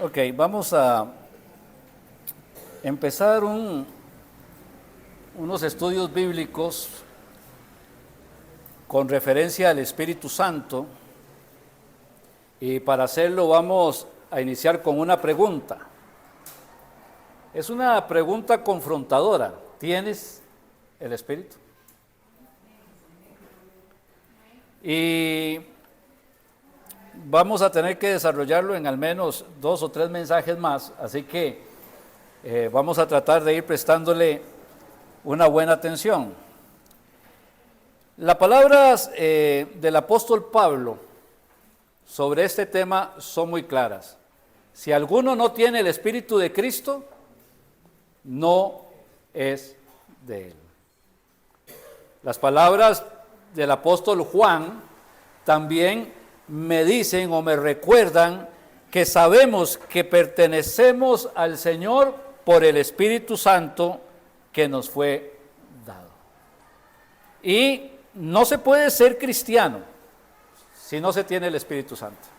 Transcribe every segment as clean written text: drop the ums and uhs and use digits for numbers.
Ok, vamos a empezar unos estudios bíblicos con referencia al Espíritu Santo, y para hacerlo vamos a iniciar con una pregunta. Es una pregunta confrontadora. ¿Tienes el Espíritu? Y vamos a tener que desarrollarlo en al menos 2 o 3 mensajes más, así que vamos a tratar de ir prestándole una buena atención. Las palabras del apóstol Pablo sobre este tema son muy claras. Si alguno no tiene el Espíritu de Cristo, no es de él. Las palabras del apóstol Juan también me dicen o me recuerdan que sabemos que pertenecemos al Señor por el Espíritu Santo que nos fue dado. Y no se puede ser cristiano si no se tiene el Espíritu Santo.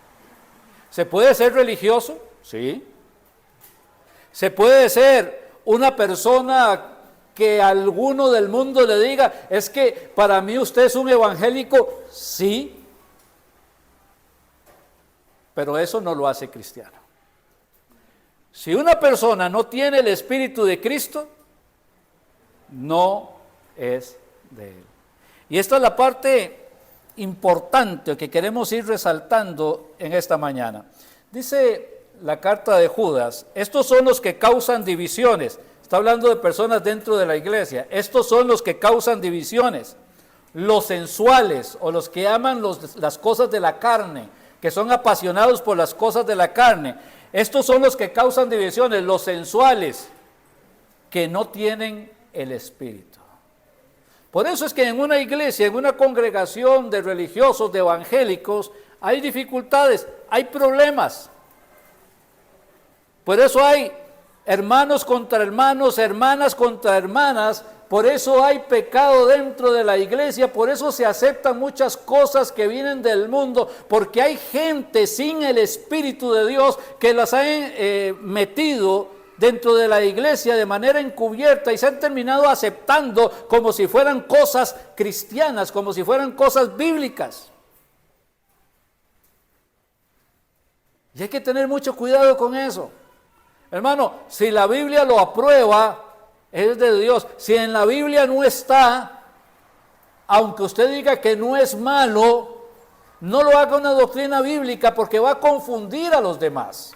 ¿Se puede ser religioso? Sí. ¿Se puede ser una persona que alguno del mundo le diga, es que para mí usted es un evangélico? Sí. Pero eso no lo hace cristiano. Si una persona no tiene el Espíritu de Cristo, no es de él. Y esta es la parte importante que queremos ir resaltando en esta mañana. Dice la carta de Judas, estos son los que causan divisiones. Está hablando de personas dentro de la iglesia. Estos son los que causan divisiones. Los sensuales o los que aman las cosas de la carne, que son apasionados por las cosas de la carne. Estos son los que causan divisiones, los sensuales, que no tienen el Espíritu. Por eso es que en una iglesia, en una congregación de religiosos, de evangélicos, hay dificultades, hay problemas. Por eso hay hermanos contra hermanos, hermanas contra hermanas. Por eso hay pecado dentro de la iglesia, por eso se aceptan muchas cosas que vienen del mundo, porque hay gente sin el Espíritu de Dios que las ha metido dentro de la iglesia de manera encubierta y se han terminado aceptando como si fueran cosas cristianas, como si fueran cosas bíblicas. Y hay que tener mucho cuidado con eso. Hermano, si la Biblia lo aprueba, es de Dios. Si en la Biblia no está, aunque usted diga que no es malo, no lo haga una doctrina bíblica porque va a confundir a los demás.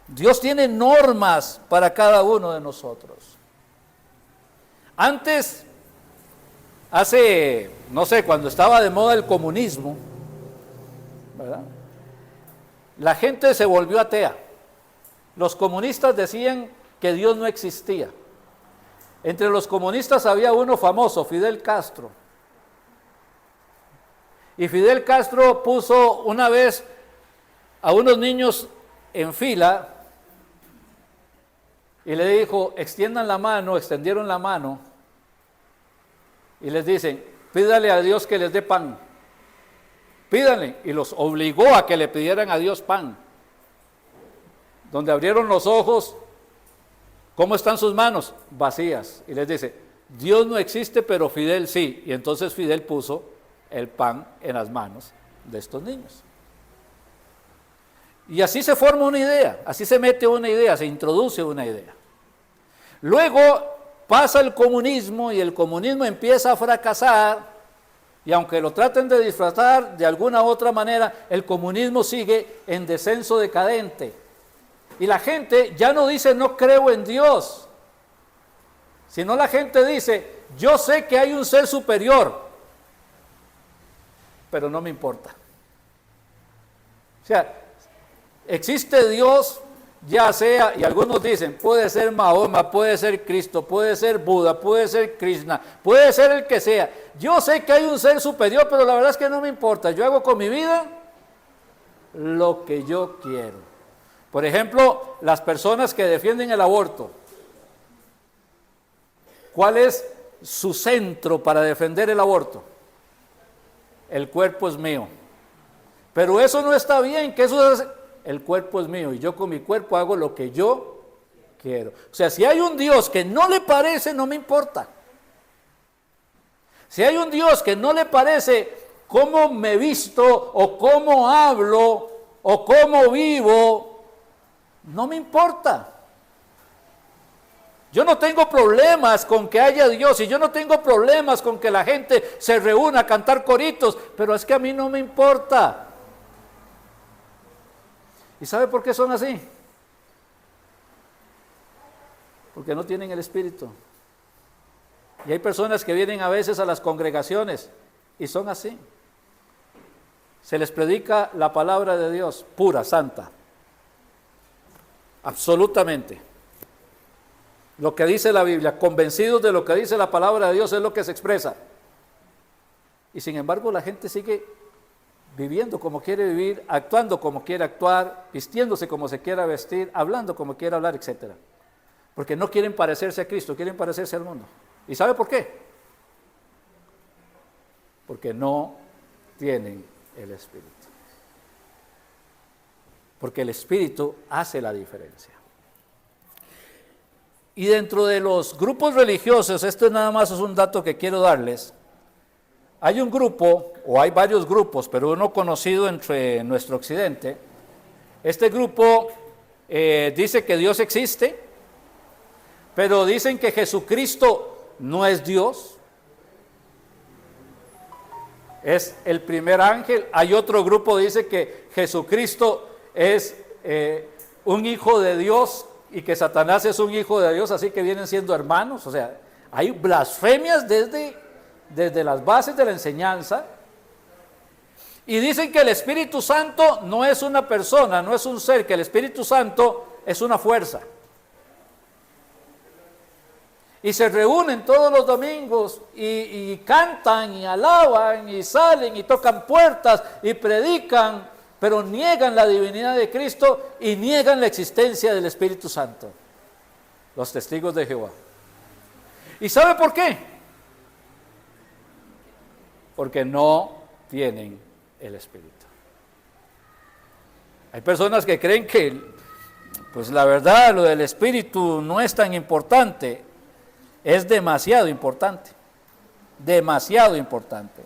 Dios tiene normas para cada uno de nosotros. Antes, no sé, cuando estaba de moda el comunismo, ¿verdad? La gente se volvió atea. Los comunistas decían que Dios no existía. Entre los comunistas había uno famoso, Fidel Castro. Y Fidel Castro puso una vez a unos niños en fila y le dijo, extiendan la mano, extendieron la mano y les dicen, pídale a Dios que les dé pan. Pídanle, y los obligó a que le pidieran a Dios pan. Donde abrieron los ojos, ¿cómo están sus manos? Vacías. Y les dice, Dios no existe, pero Fidel sí. Y entonces Fidel puso el pan en las manos de estos niños. Y así se forma una idea, así se mete una idea, se introduce una idea. Luego pasa el comunismo y el comunismo empieza a fracasar. Y aunque lo traten de disfrazar de alguna otra manera, el comunismo sigue en descenso decadente. Y la gente ya no dice no creo en Dios, sino la gente dice yo sé que hay un ser superior, pero no me importa. O sea, existe Dios, ya sea, y algunos dicen, puede ser Mahoma, puede ser Cristo, puede ser Buda, puede ser Krishna, puede ser el que sea. Yo sé que hay un ser superior, pero la verdad es que no me importa. Yo hago con mi vida lo que yo quiero. Por ejemplo, las personas que defienden el aborto. ¿Cuál es su centro para defender el aborto? El cuerpo es mío. Pero eso no está bien, que eso es, el cuerpo es mío y yo con mi cuerpo hago lo que yo quiero. O sea, si hay un Dios que no le parece, no me importa. Si hay un Dios que no le parece cómo me visto o cómo hablo o cómo vivo, no me importa. Yo no tengo problemas con que haya Dios y yo no tengo problemas con que la gente se reúna a cantar coritos, pero es que a mí no me importa. ¿Y sabe por qué son así? Porque no tienen el Espíritu. Y hay personas que vienen a veces a las congregaciones y son así. Se les predica la palabra de Dios, pura, santa. Absolutamente. Lo que dice la Biblia, convencidos de lo que dice la palabra de Dios es lo que se expresa. Y sin embargo la gente sigue viviendo como quiere vivir, actuando como quiere actuar, vistiéndose como se quiera vestir, hablando como quiera hablar, etc. Porque no quieren parecerse a Cristo, quieren parecerse al mundo. ¿Y sabe por qué? Porque no tienen el Espíritu. Porque el Espíritu hace la diferencia. Y dentro de los grupos religiosos, esto nada más es un dato que quiero darles, hay un grupo, o hay varios grupos, pero uno conocido entre nuestro occidente. Este grupo dice que Dios existe, pero dicen que Jesucristo no es Dios, es el primer ángel. Hay otro grupo que dice que Jesucristo es un hijo de Dios y que Satanás es un hijo de Dios, así que vienen siendo hermanos. O sea, hay blasfemias desde las bases de la enseñanza. Y dicen que el Espíritu Santo no es una persona, no es un ser, que el Espíritu Santo es una fuerza. Y se reúnen todos los domingos y cantan y alaban y salen y tocan puertas y predican, pero niegan la divinidad de Cristo y niegan la existencia del Espíritu Santo. Los testigos de Jehová. ¿Y sabe por qué? Porque no tienen el Espíritu. Hay personas que creen que, pues la verdad, lo del Espíritu no es tan importante. Es demasiado importante, demasiado importante.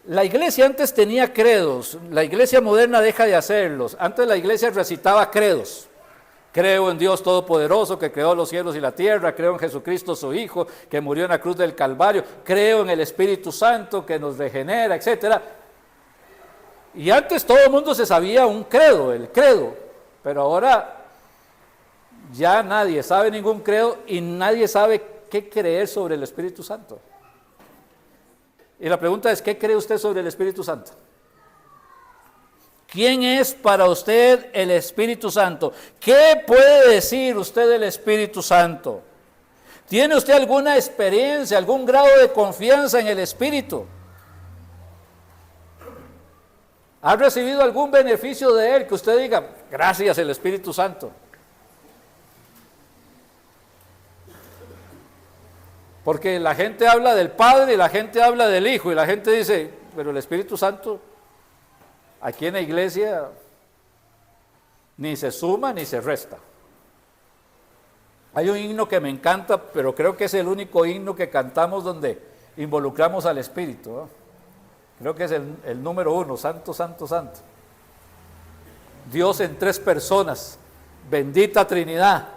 La iglesia antes tenía credos, la iglesia moderna deja de hacerlos. Antes la iglesia recitaba credos. Creo en Dios Todopoderoso que creó los cielos y la tierra, creo en Jesucristo su Hijo que murió en la cruz del Calvario, creo en el Espíritu Santo que nos regenera, etc. Y antes todo el mundo se sabía un credo, el credo, pero ahora ya nadie sabe ningún credo y nadie sabe qué creer sobre el Espíritu Santo. Y la pregunta es, ¿qué cree usted sobre el Espíritu Santo? ¿Quién es para usted el Espíritu Santo? ¿Qué puede decir usted del Espíritu Santo? ¿Tiene usted alguna experiencia, algún grado de confianza en el Espíritu? ¿Ha recibido algún beneficio de Él que usted diga, gracias el Espíritu Santo? Porque la gente habla del Padre y la gente habla del Hijo y la gente dice, pero el Espíritu Santo aquí en la iglesia ni se suma ni se resta. Hay un himno que me encanta, pero creo que es el único himno que cantamos donde involucramos al Espíritu, ¿no? Creo que es el número 1, Santo, Santo, Santo. Dios en 3 personas, bendita Trinidad.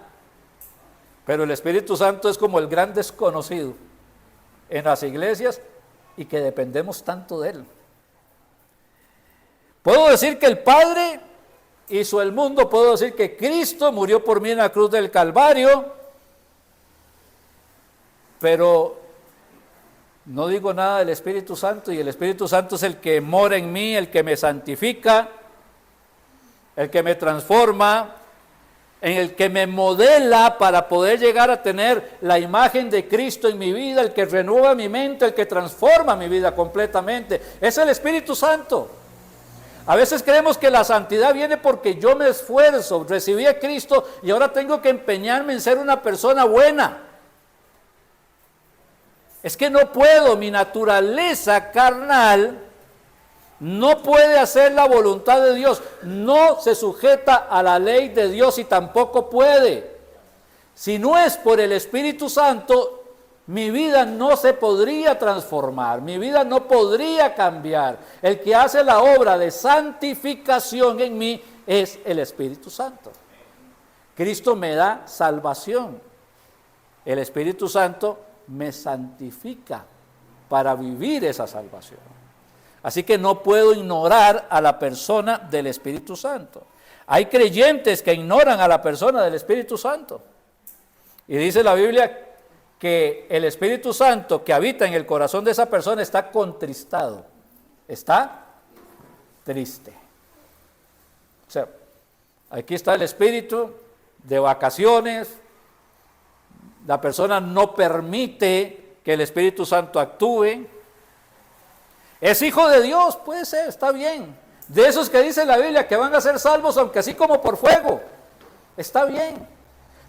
Pero el Espíritu Santo es como el gran desconocido en las iglesias y que dependemos tanto de Él. Puedo decir que el Padre hizo el mundo, puedo decir que Cristo murió por mí en la cruz del Calvario, pero no digo nada del Espíritu Santo, y el Espíritu Santo es el que mora en mí, el que me santifica, el que me transforma, en el que me modela para poder llegar a tener la imagen de Cristo en mi vida, el que renueva mi mente, el que transforma mi vida completamente. Es el Espíritu Santo. A veces creemos que la santidad viene porque yo me esfuerzo, recibí a Cristo y ahora tengo que empeñarme en ser una persona buena. Es que no puedo, mi naturaleza carnal no puede hacer la voluntad de Dios, no se sujeta a la ley de Dios y tampoco puede. Si no es por el Espíritu Santo, mi vida no se podría transformar, mi vida no podría cambiar. El que hace la obra de santificación en mí es el Espíritu Santo. Cristo me da salvación. El Espíritu Santo me santifica para vivir esa salvación. Así que no puedo ignorar a la persona del Espíritu Santo. Hay creyentes que ignoran a la persona del Espíritu Santo. Y dice la Biblia que el Espíritu Santo que habita en el corazón de esa persona está contristado, está triste. O sea, aquí está el Espíritu de vacaciones, la persona no permite que el Espíritu Santo actúe. Es hijo de Dios, puede ser, está bien. De esos que dice la Biblia que van a ser salvos, aunque así como por fuego, está bien.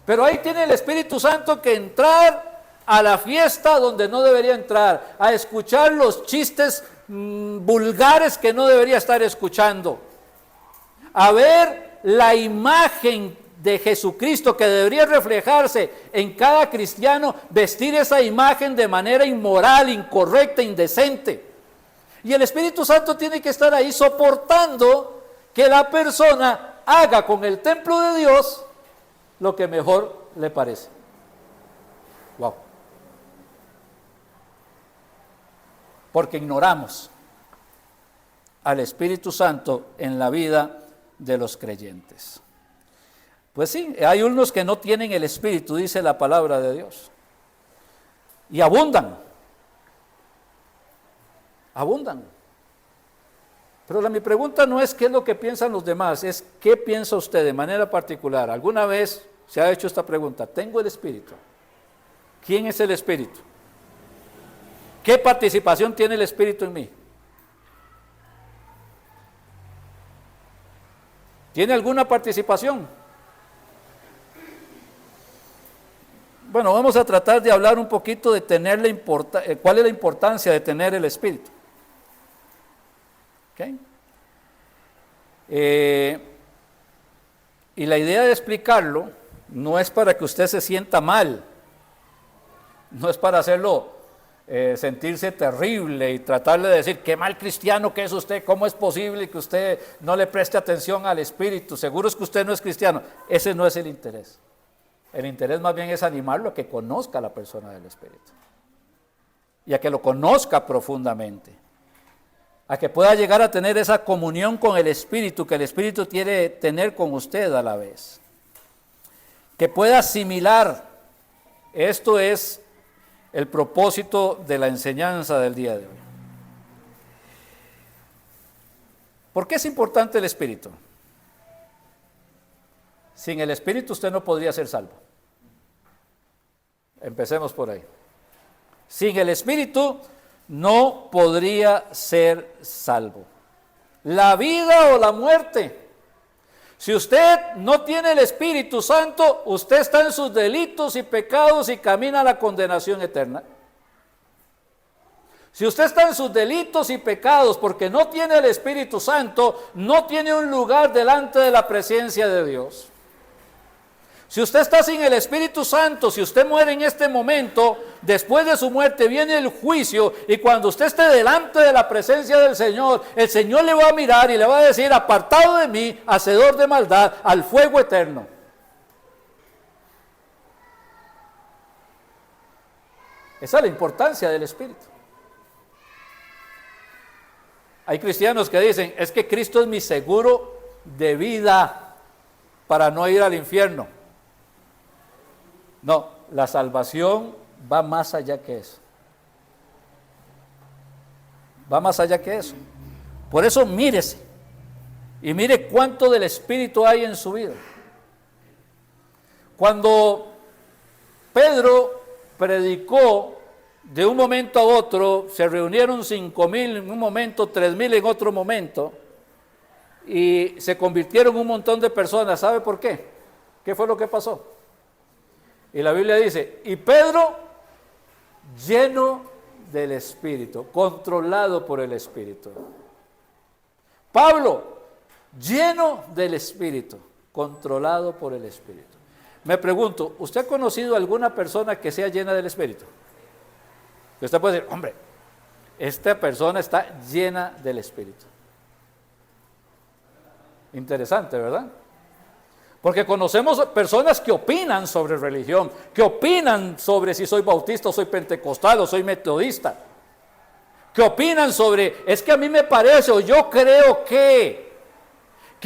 Pero ahí tiene el Espíritu Santo que entrar a la fiesta donde no debería entrar, a escuchar los chistes vulgares que no debería estar escuchando, a ver la imagen de Jesucristo que debería reflejarse en cada cristiano, vestir esa imagen de manera inmoral, incorrecta, indecente. Y el Espíritu Santo tiene que estar ahí soportando que la persona haga con el templo de Dios lo que mejor le parece. Wow. Porque ignoramos al Espíritu Santo en la vida de los creyentes. Pues sí, hay unos que no tienen el Espíritu, dice la palabra de Dios. Y abundan. Pero mi pregunta no es qué es lo que piensan los demás, es qué piensa usted de manera particular. ¿Alguna vez se ha hecho esta pregunta? ¿Tengo el Espíritu? ¿Quién es el Espíritu? ¿Qué participación tiene el Espíritu en mí? ¿Tiene alguna participación? Bueno, vamos a tratar de hablar un poquito de tener cuál es la importancia de tener el Espíritu. ¿Okay? Y la idea de explicarlo no es para que usted se sienta mal, no es para hacerlo sentirse terrible y tratarle de decir, qué mal cristiano que es usted, cómo es posible que usted no le preste atención al Espíritu, seguro es que usted no es cristiano. Ese no es el interés. El interés más bien es animarlo a que conozca a la persona del Espíritu y a que lo conozca profundamente, a que pueda llegar a tener esa comunión con el Espíritu que el Espíritu quiere tener con usted a la vez, que pueda asimilar. Esto es el propósito de la enseñanza del día de hoy. ¿Por qué es importante el Espíritu? Sin el Espíritu usted no podría ser salvo. Empecemos por ahí. Sin el Espíritu no podría ser salvo. La vida o la muerte. Si usted no tiene el Espíritu Santo, usted está en sus delitos y pecados y camina a la condenación eterna. Si usted está en sus delitos y pecados porque no tiene el Espíritu Santo, no tiene un lugar delante de la presencia de Dios. Si usted está sin el Espíritu Santo, si usted muere en este momento, después de su muerte viene el juicio, y cuando usted esté delante de la presencia del Señor, el Señor le va a mirar y le va a decir, apartado de mí, hacedor de maldad, al fuego eterno. Esa es la importancia del Espíritu. Hay cristianos que dicen, es que Cristo es mi seguro de vida para no ir al infierno. No, la salvación va más allá que eso. Va más allá que eso. Por eso mírese y mire cuánto del Espíritu hay en su vida. Cuando Pedro predicó, de un momento a otro se reunieron 5,000 en un momento, 3,000 en otro momento, y se convirtieron un montón de personas. ¿Sabe por qué? ¿Qué fue lo que pasó? Y la Biblia dice, y Pedro, lleno del Espíritu, controlado por el Espíritu. Pablo, lleno del Espíritu, controlado por el Espíritu. Me pregunto, ¿usted ha conocido alguna persona que sea llena del Espíritu? Que usted puede decir, hombre, esta persona está llena del Espíritu. Interesante, ¿verdad? Porque conocemos personas que opinan sobre religión, que opinan sobre si soy bautista o soy pentecostal o soy metodista, que opinan sobre, es que a mí me parece o yo creo que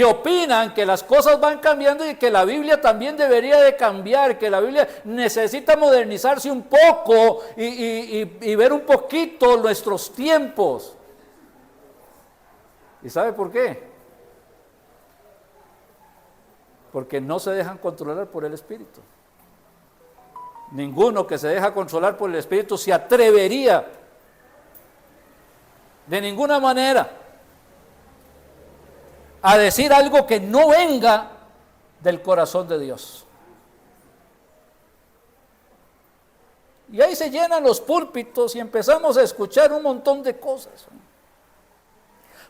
opinan que las cosas van cambiando y que la Biblia también debería de cambiar, que la Biblia necesita modernizarse un poco y ver un poquito nuestros tiempos. ¿Y sabe por qué? Porque no se dejan controlar por el Espíritu. Ninguno que se deja controlar por el Espíritu se atrevería de ninguna manera a decir algo que no venga del corazón de Dios. Y ahí se llenan los púlpitos y empezamos a escuchar un montón de cosas.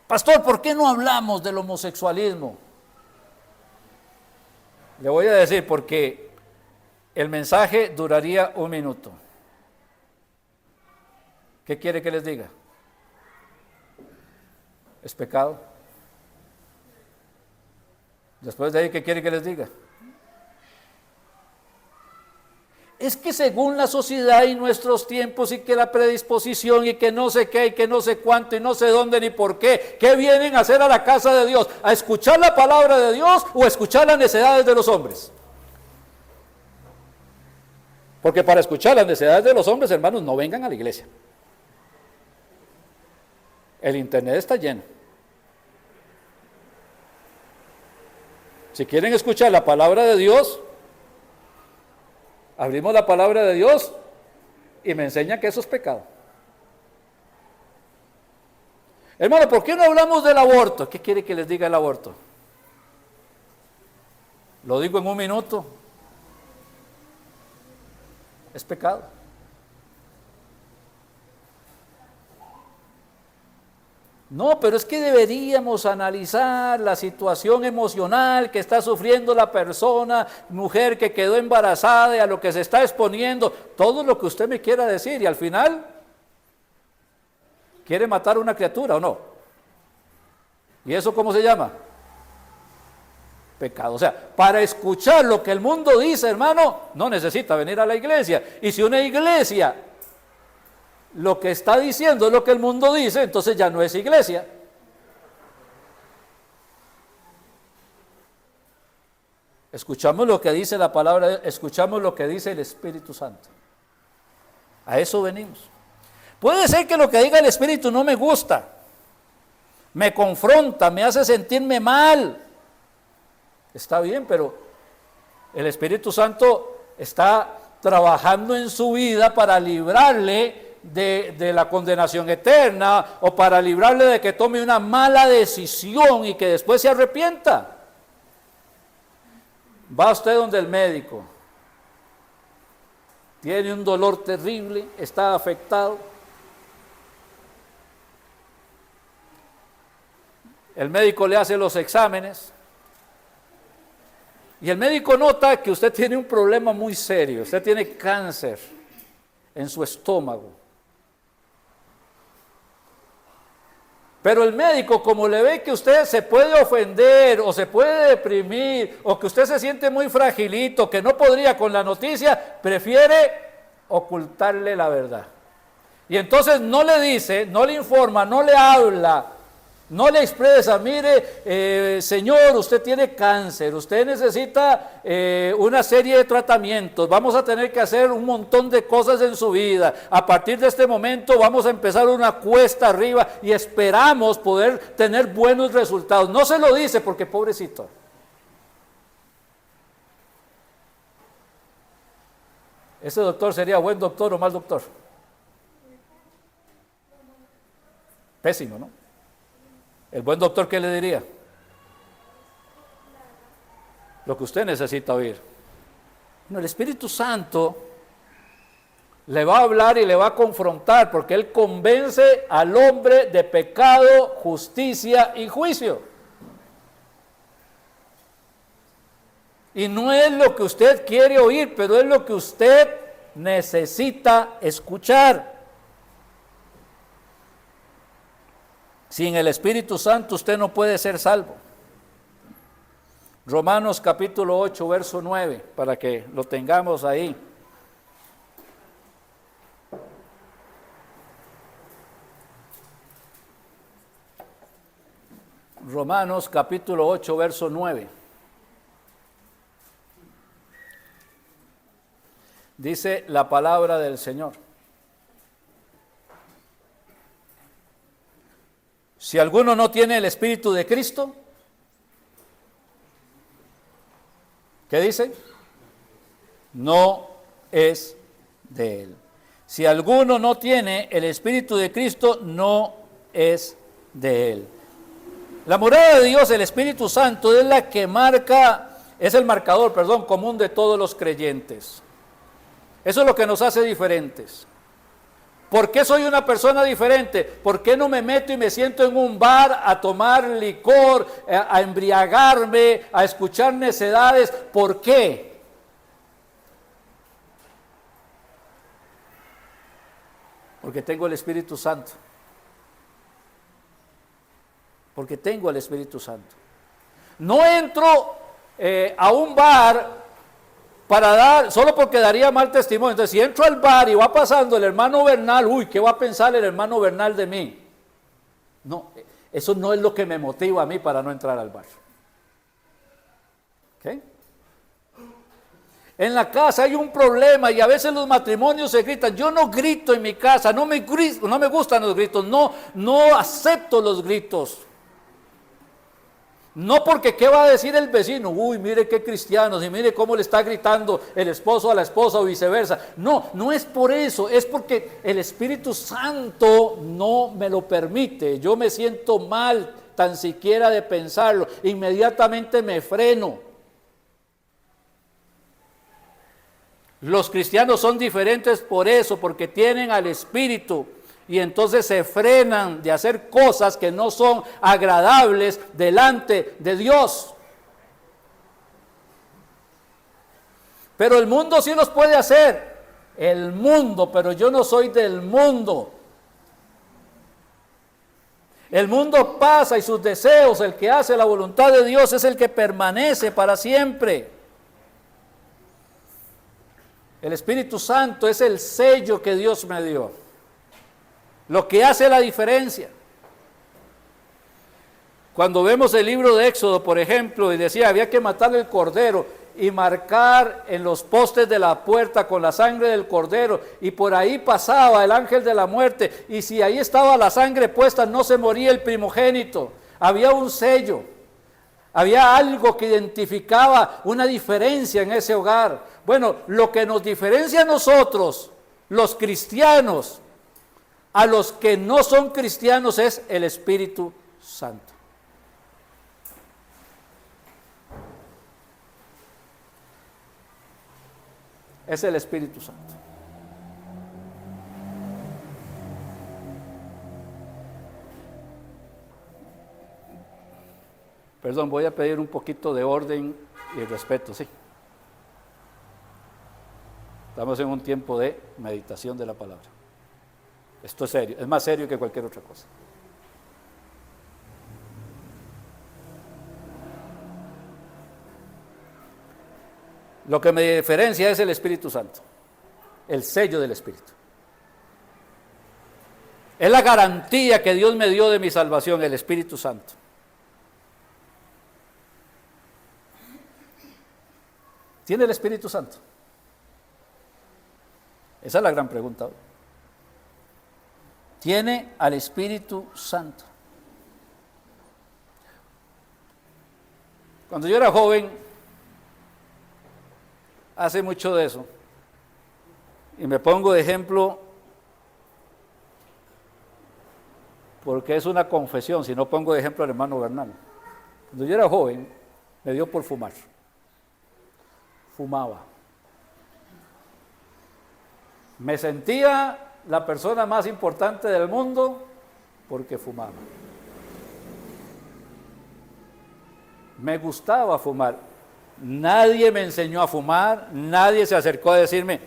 Pastor, ¿por qué no hablamos del homosexualismo? Le voy a decir porque el mensaje duraría 1 minuto. ¿Qué quiere que les diga? ¿Es pecado? Después de ahí, ¿qué quiere que les diga? Es que según la sociedad y nuestros tiempos y que la predisposición y que no sé qué y que no sé cuánto y no sé dónde ni por qué, ¿qué vienen a hacer a la casa de Dios? ¿A escuchar la palabra de Dios o a escuchar las necedades de los hombres? Porque para escuchar las necedades de los hombres, hermanos, no vengan a la iglesia. El internet está lleno. Si quieren escuchar la palabra de Dios, abrimos la palabra de Dios y me enseñan que eso es pecado. Hermano, ¿por qué no hablamos del aborto? ¿Qué quiere que les diga el aborto? Lo digo en 1 minuto. Es pecado. No, pero es que deberíamos analizar la situación emocional que está sufriendo la persona, mujer que quedó embarazada y a lo que se está exponiendo, todo lo que usted me quiera decir y al final quiere matar a una criatura o no. ¿Y eso cómo se llama? Pecado. O sea, para escuchar lo que el mundo dice, hermano, no necesita venir a la iglesia. Y si una iglesia lo que está diciendo es lo que el mundo dice, entonces ya no es iglesia. Escuchamos lo que dice la palabra, escuchamos lo que dice el Espíritu Santo. A eso venimos. Puede ser que lo que diga el Espíritu no me gusta, me confronta, me hace sentirme mal. Está bien, pero el Espíritu Santo está trabajando en su vida para librarle de la condenación eterna o para librarle de que tome una mala decisión y que después se arrepienta. Va usted donde el médico, tiene un dolor terrible, está afectado. El médico le hace los exámenes y el médico nota que usted tiene un problema muy serio, usted tiene cáncer en su estómago. Pero el médico, como le ve que usted se puede ofender o se puede deprimir o que usted se siente muy fragilito, que no podría con la noticia, prefiere ocultarle la verdad. Y entonces no le dice, no le informa, no le habla, no le expresa, mire, señor, usted tiene cáncer, usted necesita una serie de tratamientos, vamos a tener que hacer un montón de cosas en su vida, a partir de este momento vamos a empezar una cuesta arriba y esperamos poder tener buenos resultados. No se lo dice porque pobrecito. ¿Ese doctor sería buen doctor o mal doctor? Pésimo, ¿no? ¿El buen doctor qué le diría? Lo que usted necesita oír. No, el Espíritu Santo Le va a hablar y le va a confrontar, porque Él convence al hombre de pecado, justicia y juicio. Y no es lo que usted quiere oír, pero es lo que usted necesita escuchar. Sin el Espíritu Santo usted no puede ser salvo. Romanos capítulo 8, verso 9, para que lo tengamos ahí. Romanos capítulo 8, verso 9. Dice la palabra del Señor. Si alguno no tiene el Espíritu de Cristo, ¿qué dice? No es de Él. Si alguno no tiene el Espíritu de Cristo, no es de Él. La morada de Dios, el Espíritu Santo, es la que marca, es el marcador, común de todos los creyentes. Eso es lo que nos hace diferentes. ¿Por qué soy una persona diferente? ¿Por qué no me meto y me siento en un bar a tomar licor, a embriagarme, a escuchar necedades? ¿Por qué? Porque tengo el Espíritu Santo. Porque tengo el Espíritu Santo. No entro a un bar para dar, solo porque daría mal testimonio. Entonces, si entro al bar y va pasando el hermano Bernal, uy, ¿qué va a pensar el hermano Bernal de mí? No, eso no es lo que me motiva a mí para no entrar al bar. ¿Ok? En la casa hay un problema y a veces los matrimonios se gritan. Yo no grito en mi casa, no me gustan los gritos, no acepto los gritos. No porque qué va a decir el vecino, uy, mire qué cristianos y mire cómo le está gritando el esposo a la esposa o viceversa. No es por eso, es porque el Espíritu Santo no me lo permite. Yo me siento mal tan siquiera de pensarlo, inmediatamente me freno. Los cristianos son diferentes por eso, porque tienen al Espíritu. Y entonces se frenan de hacer cosas que no son agradables delante de Dios. Pero el mundo sí los puede hacer. El mundo, pero yo no soy del mundo. El mundo pasa y sus deseos, el que hace la voluntad de Dios es el que permanece para siempre. El Espíritu Santo es el sello que Dios me dio. Lo que hace la diferencia. Cuando vemos el libro de Éxodo, por ejemplo, y decía, había que matar el cordero y marcar en los postes de la puerta con la sangre del cordero, y por ahí pasaba el ángel de la muerte, y si ahí estaba la sangre puesta, no se moría el primogénito. Había un sello, había algo que identificaba una diferencia en ese hogar. Bueno, lo que nos diferencia a nosotros, los cristianos, a los que no son cristianos, es el Espíritu Santo. Es el Espíritu Santo. Perdón, voy a pedir un poquito de orden y respeto, sí. Estamos en un tiempo de meditación de la palabra. Esto es serio, es más serio que cualquier otra cosa. Lo que me diferencia es el Espíritu Santo, el sello del Espíritu. Es la garantía que Dios me dio de mi salvación, el Espíritu Santo. ¿Tiene el Espíritu Santo? Esa es la gran pregunta hoy. Tiene al Espíritu Santo. Cuando yo era joven, hace mucho de eso, y me pongo de ejemplo porque es una confesión, si no pongo de ejemplo al hermano Bernal. Cuando yo era joven, me dio por fumar. Fumaba. Me sentía la persona más importante del mundo porque fumaba. Me gustaba fumar. Nadie me enseñó a fumar, nadie se acercó a decirme,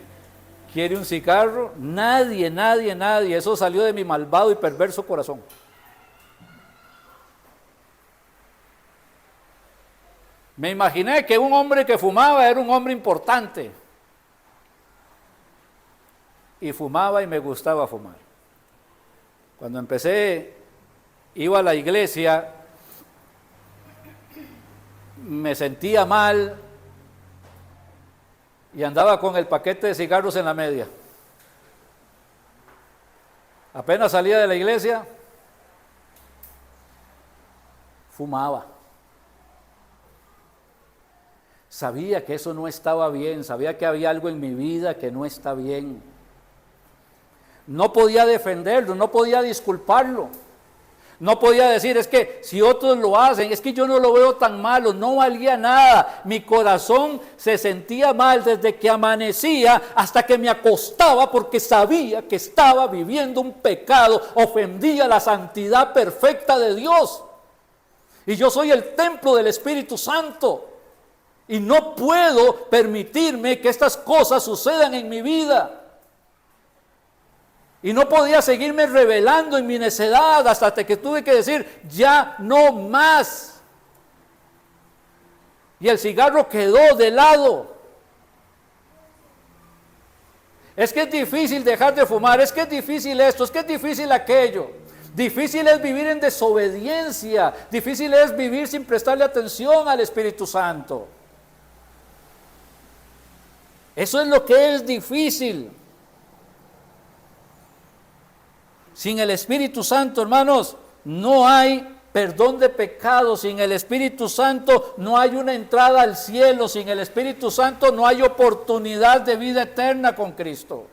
¿quiere un cigarro? Nadie, nadie, nadie. Eso salió de mi malvado y perverso corazón. Me imaginé que un hombre que fumaba era un hombre importante. Y fumaba y me gustaba fumar. Cuando empecé, iba a la iglesia, me sentía mal y andaba con el paquete de cigarros en la media. Apenas salía de la iglesia, fumaba. Sabía que eso no estaba bien, sabía que había algo en mi vida que no está bien. No podía defenderlo, no podía disculparlo. No podía decir, es que si otros lo hacen, es que yo no lo veo tan malo, no valía nada. Mi corazón se sentía mal desde que amanecía hasta que me acostaba porque sabía que estaba viviendo un pecado, ofendía la santidad perfecta de Dios. Y yo soy el templo del Espíritu Santo. Y no puedo permitirme que estas cosas sucedan en mi vida. Y no podía seguirme rebelando en mi necedad hasta que tuve que decir, ya no más. Y el cigarro quedó de lado. Es que es difícil dejar de fumar, es que es difícil esto, es que es difícil aquello. Difícil es vivir en desobediencia, difícil es vivir sin prestarle atención al Espíritu Santo. Eso es lo que es difícil. Sin el Espíritu Santo, hermanos, no hay perdón de pecados. Sin el Espíritu Santo no hay una entrada al cielo. Sin el Espíritu Santo no hay oportunidad de vida eterna con Cristo.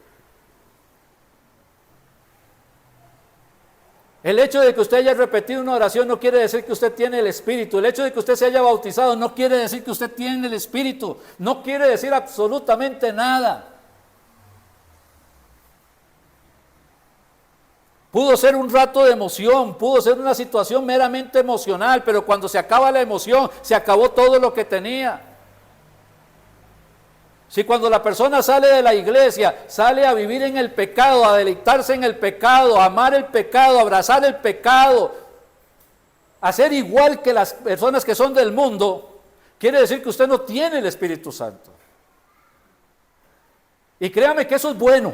El hecho de que usted haya repetido una oración no quiere decir que usted tiene el Espíritu. El hecho de que usted se haya bautizado no quiere decir que usted tiene el Espíritu. No quiere decir absolutamente nada. Pudo ser un rato de emoción, pudo ser una situación meramente emocional, pero cuando se acaba la emoción, se acabó todo lo que tenía. Si cuando la persona sale de la iglesia, sale a vivir en el pecado, a deleitarse en el pecado, a amar el pecado, a abrazar el pecado, a ser igual que las personas que son del mundo, quiere decir que usted no tiene el Espíritu Santo. Y créame que eso es bueno.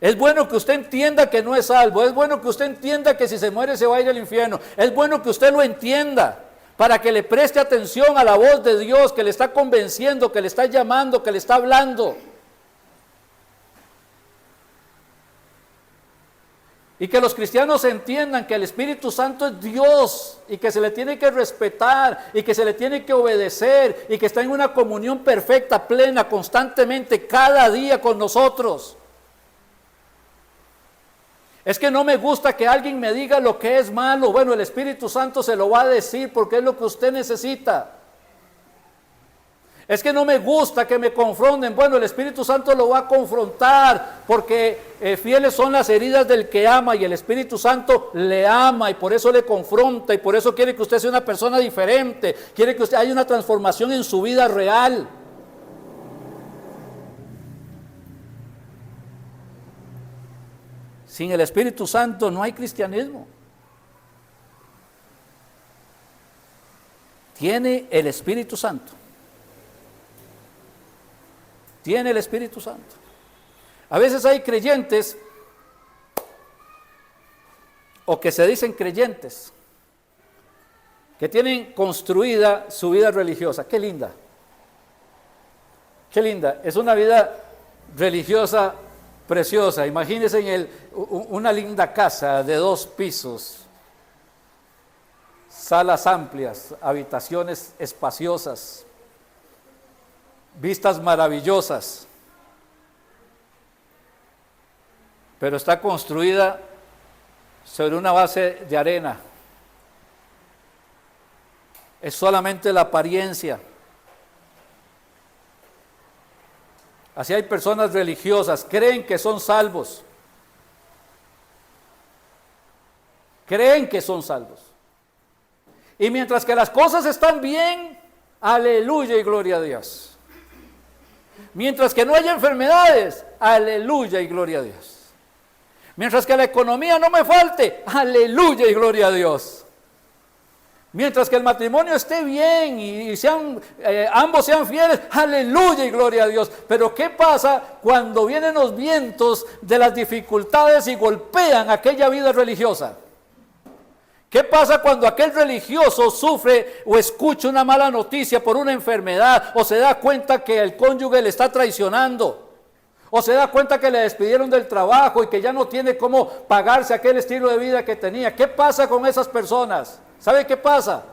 Es bueno que usted entienda que no es salvo, es bueno que usted entienda que si se muere se va a ir al infierno, es bueno que usted lo entienda para que le preste atención a la voz de Dios que le está convenciendo, que le está llamando, que le está hablando. Y que los cristianos entiendan que el Espíritu Santo es Dios y que se le tiene que respetar y que se le tiene que obedecer y que está en una comunión perfecta, plena, constantemente, cada día con nosotros. Es que no me gusta que alguien me diga lo que es malo. Bueno, el Espíritu Santo se lo va a decir porque es lo que usted necesita. Es que no me gusta que me confronten. Bueno, el Espíritu Santo lo va a confrontar porque fieles son las heridas del que ama y el Espíritu Santo le ama y por eso le confronta y por eso quiere que usted sea una persona diferente. Quiere que usted haya una transformación en su vida real. Sin el Espíritu Santo no hay cristianismo. Tiene el Espíritu Santo. Tiene el Espíritu Santo. A veces hay creyentes, o que se dicen creyentes, que tienen construida su vida religiosa. ¡Qué linda! ¡Qué linda! Es una vida religiosa preciosa. Imagínense una linda casa de 2 pisos, salas amplias, habitaciones espaciosas, vistas maravillosas, pero está construida sobre una base de arena. Es solamente la apariencia. Así hay personas religiosas, creen que son salvos. Creen que son salvos. Y mientras que las cosas están bien, aleluya y gloria a Dios. Mientras que no haya enfermedades, aleluya y gloria a Dios. Mientras que la economía no me falte, aleluya y gloria a Dios. Mientras que el matrimonio esté bien y ambos sean fieles, aleluya y gloria a Dios. Pero ¿qué pasa cuando vienen los vientos de las dificultades y golpean aquella vida religiosa? ¿Qué pasa cuando aquel religioso sufre o escucha una mala noticia por una enfermedad, o se da cuenta que el cónyuge le está traicionando, o se da cuenta que le despidieron del trabajo y que ya no tiene cómo pagarse aquel estilo de vida que tenía? ¿Qué pasa con esas personas? ¿Sabe qué pasa?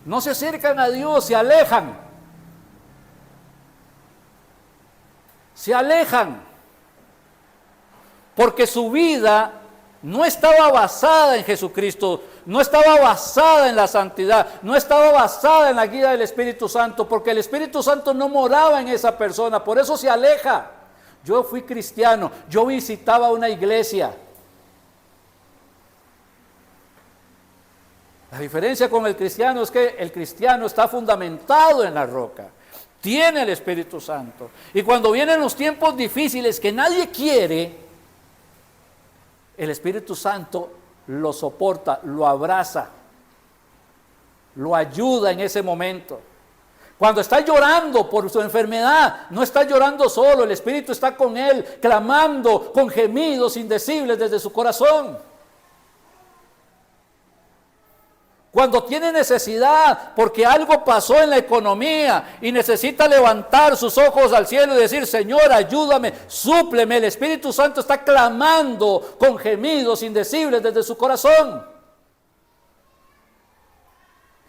No se acercan a Dios, se alejan. Se alejan. Porque su vida no estaba basada en Jesucristo, no estaba basada en la santidad, no estaba basada en la guía del Espíritu Santo, porque el Espíritu Santo no moraba en esa persona, por eso se aleja. Yo fui cristiano, yo visitaba una iglesia. La diferencia con el cristiano es que el cristiano está fundamentado en la roca, tiene el Espíritu Santo. Y cuando vienen los tiempos difíciles que nadie quiere, el Espíritu Santo lo soporta, lo abraza, lo ayuda en ese momento. Cuando está llorando por su enfermedad, no está llorando solo, el Espíritu está con él, clamando con gemidos indecibles desde su corazón. Cuando tiene necesidad porque algo pasó en la economía y necesita levantar sus ojos al cielo y decir: Señor, ayúdame, súpleme, el Espíritu Santo está clamando con gemidos indecibles desde su corazón.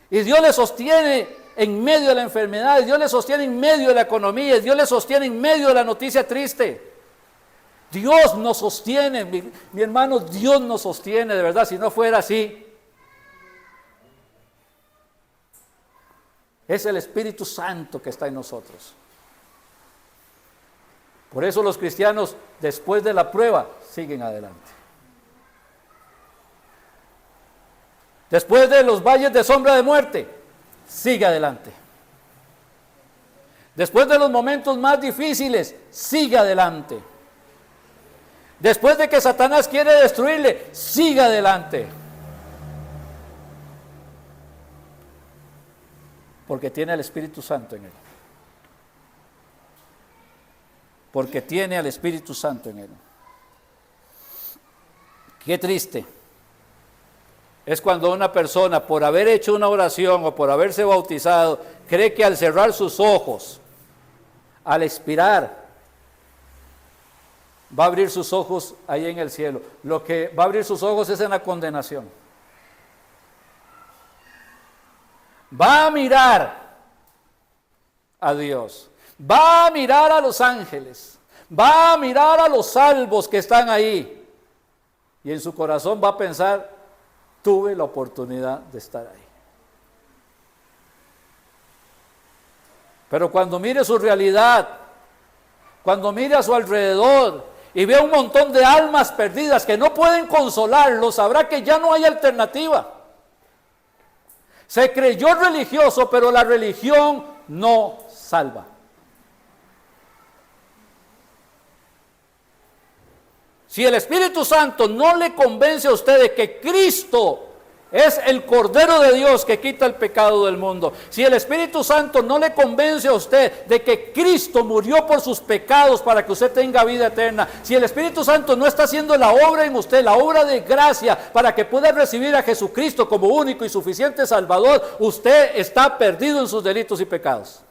Y Dios le sostiene en medio de la enfermedad, Dios le sostiene en medio de la economía, Dios le sostiene en medio de la noticia triste. Dios nos sostiene, mi hermano, Dios nos sostiene, de verdad. Si no fuera así, es el Espíritu Santo que está en nosotros. Por eso los cristianos, después de la prueba, siguen adelante. Después de los valles de sombra de muerte, sigue adelante. Después de los momentos más difíciles, sigue adelante. Después de que Satanás quiere destruirle, sigue adelante. Porque tiene al Espíritu Santo en él. Porque tiene al Espíritu Santo en él. Qué triste es cuando una persona, por haber hecho una oración o por haberse bautizado, cree que al cerrar sus ojos, al expirar, va a abrir sus ojos ahí en el cielo. Lo que va a abrir sus ojos es en la condenación. Va a mirar a Dios, va a mirar a los ángeles, va a mirar a los salvos que están ahí, y en su corazón va a pensar: tuve la oportunidad de estar ahí. Pero cuando mire su realidad, cuando mire a su alrededor y vea un montón de almas perdidas que no pueden consolarlo, sabrá que ya no hay alternativa. Se creyó religioso, pero la religión no salva. Si el Espíritu Santo no le convence a usted de que Cristo es el Cordero de Dios que quita el pecado del mundo, si el Espíritu Santo no le convence a usted de que Cristo murió por sus pecados para que usted tenga vida eterna, si el Espíritu Santo no está haciendo la obra en usted, la obra de gracia para que pueda recibir a Jesucristo como único y suficiente Salvador, usted está perdido en sus delitos y pecados.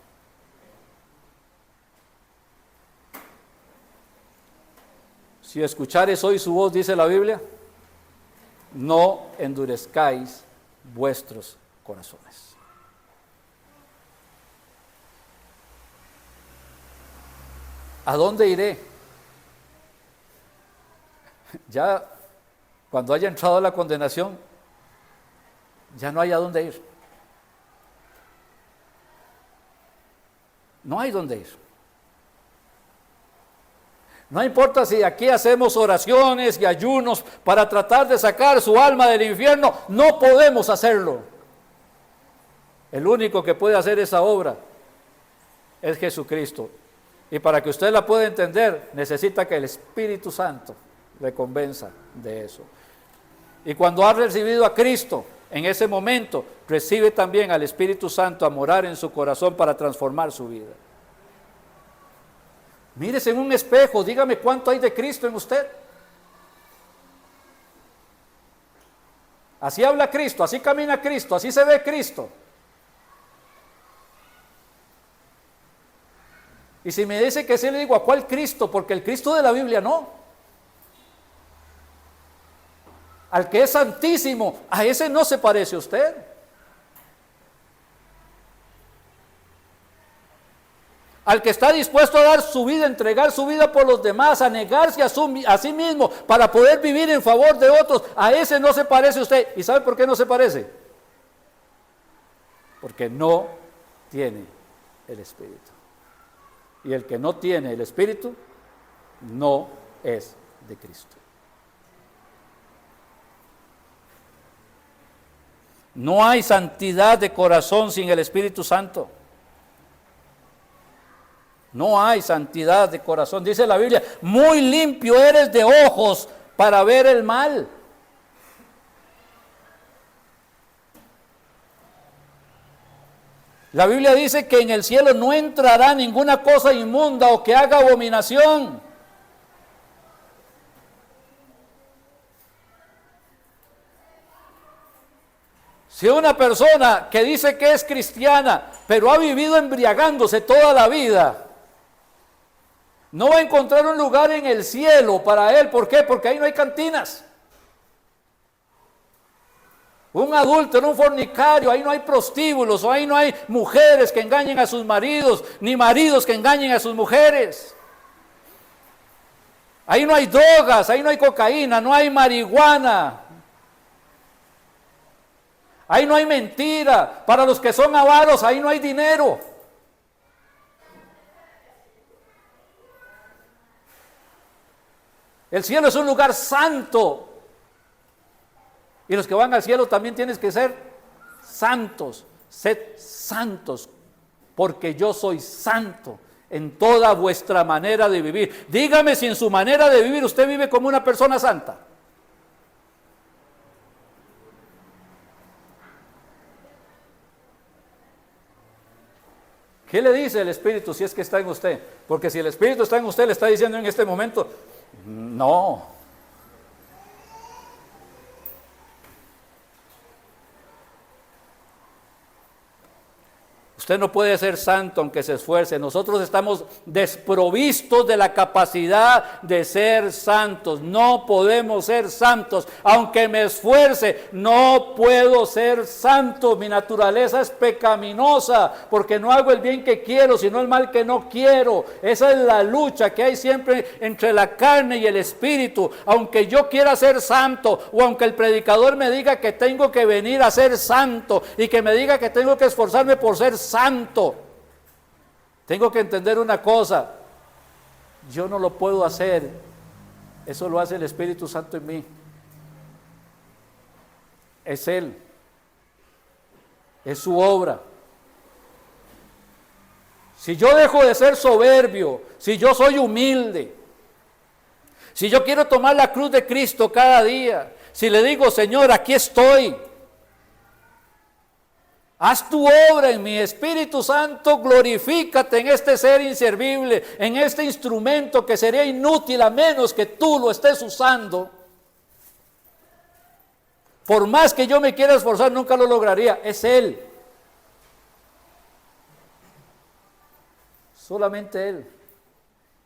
Si escuchares hoy su voz, dice la Biblia, no endurezcáis vuestros corazones. ¿A dónde iré? Ya cuando haya entrado a la condenación, ya no hay a dónde ir. No hay dónde ir. No importa si aquí hacemos oraciones y ayunos para tratar de sacar su alma del infierno, no podemos hacerlo. El único que puede hacer esa obra es Jesucristo. Y para que usted la pueda entender, necesita que el Espíritu Santo le convenza de eso. Y cuando ha recibido a Cristo, en ese momento, recibe también al Espíritu Santo a morar en su corazón para transformar su vida. Mírese en un espejo, dígame cuánto hay de Cristo en usted. Así habla Cristo, así camina Cristo, así se ve Cristo. Y si me dice que sí, le digo, ¿a cuál Cristo? Porque el Cristo de la Biblia no. Al que es santísimo, a ese no se parece usted. Al que está dispuesto a dar su vida, a entregar su vida por los demás, a negarse a sí mismo para poder vivir en favor de otros, a ese no se parece usted. ¿Y sabe por qué no se parece? Porque no tiene el Espíritu. Y el que no tiene el Espíritu no es de Cristo. No hay santidad de corazón sin el Espíritu Santo. No hay santidad de corazón. Dice la Biblia, muy limpio eres de ojos para ver el mal. La Biblia dice que en el cielo no entrará ninguna cosa inmunda o que haga abominación. Si una persona que dice que es cristiana, pero ha vivido embriagándose toda la vida, no va a encontrar un lugar en el cielo para él. ¿Por qué? Porque ahí no hay cantinas. Un adúltero, un fornicario, ahí no hay prostíbulos, o ahí no hay mujeres que engañen a sus maridos, ni maridos que engañen a sus mujeres. Ahí no hay drogas, ahí no hay cocaína, no hay marihuana. Ahí no hay mentira. Para los que son avaros, ahí no hay dinero. El cielo es un lugar santo. Y los que van al cielo también tienes que ser santos. Sed santos, porque yo soy santo en toda vuestra manera de vivir. Dígame si en su manera de vivir usted vive como una persona santa. ¿Qué le dice el Espíritu si es que está en usted? Porque si el Espíritu está en usted, le está diciendo en este momento, no. Usted no puede ser santo aunque se esfuerce. Nosotros estamos desprovistos de la capacidad de ser santos. No podemos ser santos. Aunque me esfuerce, no puedo ser santo. Mi naturaleza es pecaminosa porque no hago el bien que quiero, sino el mal que no quiero. Esa es la lucha que hay siempre entre la carne y el espíritu. Aunque yo quiera ser santo, o aunque el predicador me diga que tengo que venir a ser santo y que me diga que tengo que esforzarme por ser santo, tengo que entender una cosa: yo no lo puedo hacer, eso lo hace el Espíritu Santo en mí. Es Él, es su obra. Si yo dejo de ser soberbio, si yo soy humilde, si yo quiero tomar la cruz de Cristo cada día, si le digo, Señor, aquí estoy, haz tu obra en mi, Espíritu Santo, glorifícate en este ser inservible, en este instrumento que sería inútil a menos que tú lo estés usando. Por más que yo me quiera esforzar, nunca lo lograría. Es Él. Solamente Él.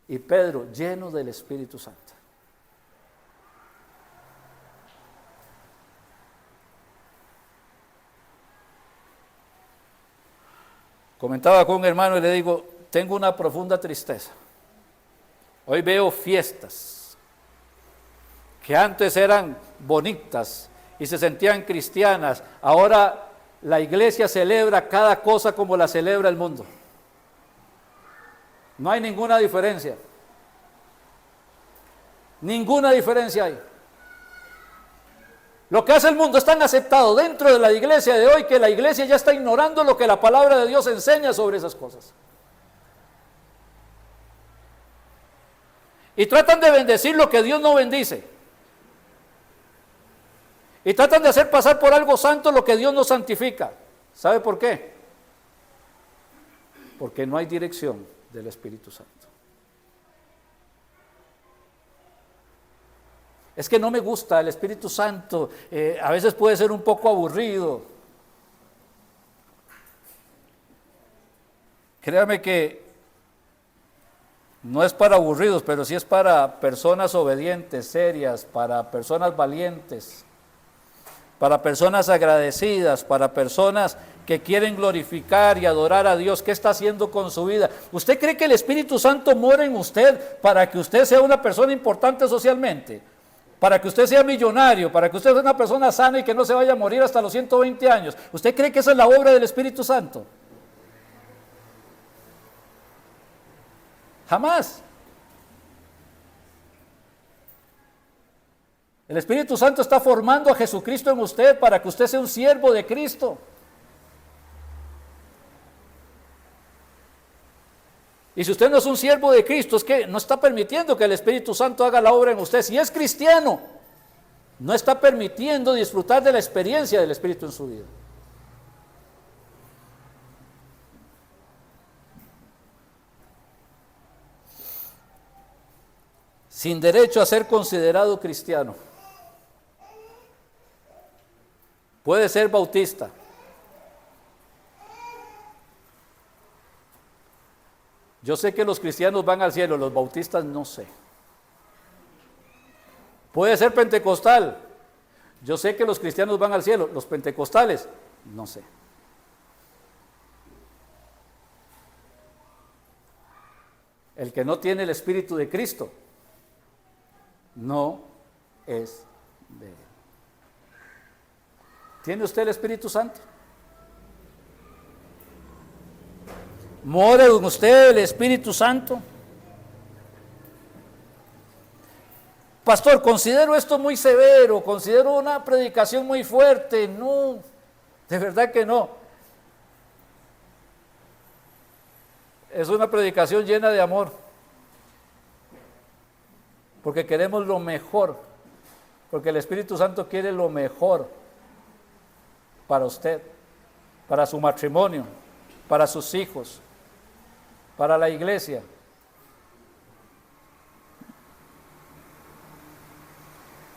Y Pedro, lleno del Espíritu Santo. Comentaba con un hermano y le digo, tengo una profunda tristeza. Hoy veo fiestas que antes eran bonitas y se sentían cristianas. Ahora la iglesia celebra cada cosa como la celebra el mundo. No hay ninguna diferencia. Ninguna diferencia hay. Lo que hace el mundo es tan aceptado dentro de la iglesia de hoy que la iglesia ya está ignorando lo que la palabra de Dios enseña sobre esas cosas. Y tratan de bendecir lo que Dios no bendice. Y tratan de hacer pasar por algo santo lo que Dios no santifica. ¿Sabe por qué? Porque no hay dirección del Espíritu Santo. Es que no me gusta el Espíritu Santo, a veces puede ser un poco aburrido. Créame que no es para aburridos, pero sí es para personas obedientes, serias, para personas valientes, para personas agradecidas, para personas que quieren glorificar y adorar a Dios. ¿Qué está haciendo con su vida? ¿Usted cree que el Espíritu Santo mora en usted para que usted sea una persona importante socialmente? Para que usted sea millonario, para que usted sea una persona sana y que no se vaya a morir hasta los 120 años. ¿Usted cree que esa es la obra del Espíritu Santo? Jamás. El Espíritu Santo está formando a Jesucristo en usted para que usted sea un siervo de Cristo. Y si usted no es un siervo de Cristo, es que no está permitiendo que el Espíritu Santo haga la obra en usted. Si es cristiano, no está permitiendo disfrutar de la experiencia del Espíritu en su vida. Sin derecho a ser considerado cristiano. Puede ser bautista. Yo sé que los cristianos van al cielo, los bautistas no sé. Puede ser pentecostal. Yo sé que los cristianos van al cielo, los pentecostales no sé. El que no tiene el Espíritu de Cristo no es de Él. ¿Tiene usted el Espíritu Santo? ¿Mora en usted el Espíritu Santo? Pastor, considero esto muy severo, considero una predicación muy fuerte. No, de verdad que no. Es una predicación llena de amor, porque queremos lo mejor, porque el Espíritu Santo quiere lo mejor para usted, para su matrimonio, para sus hijos, para la iglesia.